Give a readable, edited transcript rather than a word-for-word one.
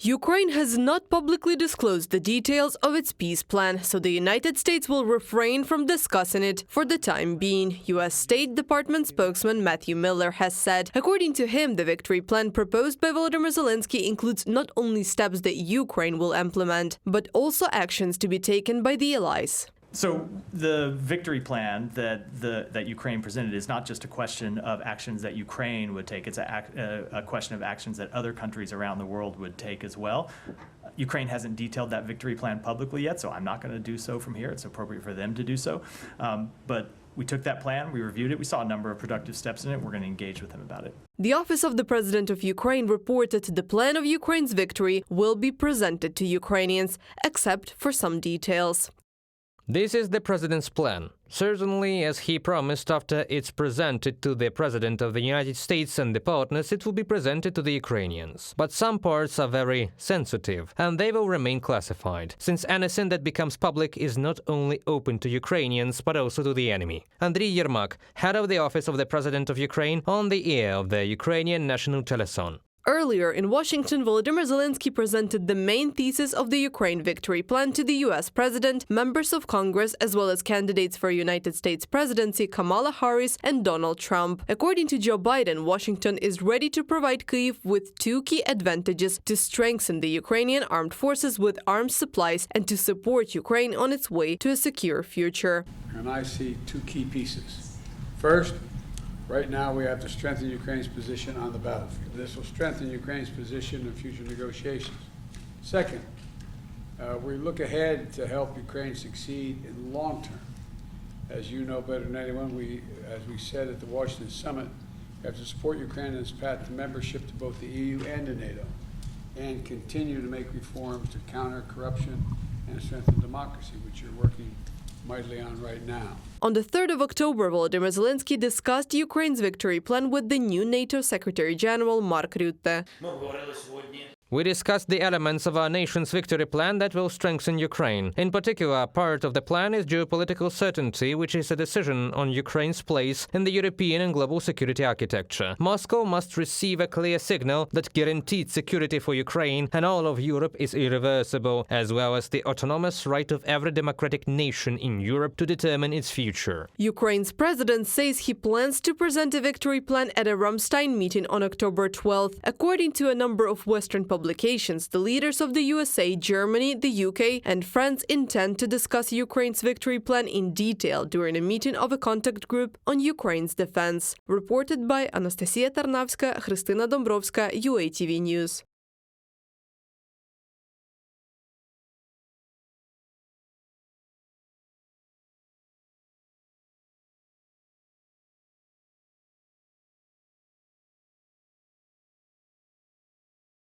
Ukraine has not publicly disclosed the details of its peace plan, so the United States will refrain from discussing it for the time being, U.S. State Department spokesman Matthew Miller has said. According to him, the victory plan proposed by Volodymyr Zelenskyy includes not only steps that Ukraine will implement, but also actions to be taken by the allies. So the victory plan that Ukraine presented is not just a question of actions that Ukraine would take, it's a question of actions that other countries around the world would take as well. Ukraine hasn't detailed that victory plan publicly yet, so I'm not going to do so from here. It's appropriate for them to do so. But we took that plan, we reviewed it, we saw a number of productive steps in it, we're going to engage with them about it. The Office of the President of Ukraine reported the plan of Ukraine's victory will be presented to Ukrainians, except for some details. This is the president's plan. Certainly, as he promised, after it's presented to the President of the United States and the partners, it will be presented to the Ukrainians. But some parts are very sensitive, and they will remain classified, since anything that becomes public is not only open to Ukrainians, but also to the enemy. Andriy Yermak, head of the Office of the President of Ukraine, on the air of the Ukrainian National Teleson. Earlier in Washington, Volodymyr Zelenskyy presented the main thesis of the Ukraine Victory Plan to the U.S. President, members of Congress, as well as candidates for United States presidency Kamala Harris and Donald Trump. According to Joe Biden, Washington is ready to provide Kyiv with two key advantages: to strengthen the Ukrainian armed forces with arms supplies and to support Ukraine on its way to a secure future. And I see two key pieces. First, right now, we have to strengthen Ukraine's position on the battlefield. This will strengthen Ukraine's position in future negotiations. Second, we look ahead to help Ukraine succeed in the long term. As you know better than anyone, as we said at the Washington summit, we have to support Ukraine in its path to membership to both the EU and to NATO, and continue to make reforms to counter corruption and strengthen democracy, which you're working mightily on right now. On the 3rd of October, Volodymyr Zelenskyy discussed Ukraine's victory plan with the new NATO Secretary General Mark Rutte. We discussed the elements of our nation's victory plan that will strengthen Ukraine. In particular, part of the plan is geopolitical certainty, which is a decision on Ukraine's place in the European and global security architecture. Moscow must receive a clear signal that guaranteed security for Ukraine and all of Europe is irreversible, as well as the autonomous right of every democratic nation in Europe to determine its future. Ukraine's president says he plans to present a victory plan at a Ramstein meeting on October 12th. According to a number of Western publications, the leaders of the USA, Germany, the UK and France intend to discuss Ukraine's victory plan in detail during a meeting of a contact group on Ukraine's defense. Reported by Anastasia Tarnavska, Христина Домбровська, UATV News.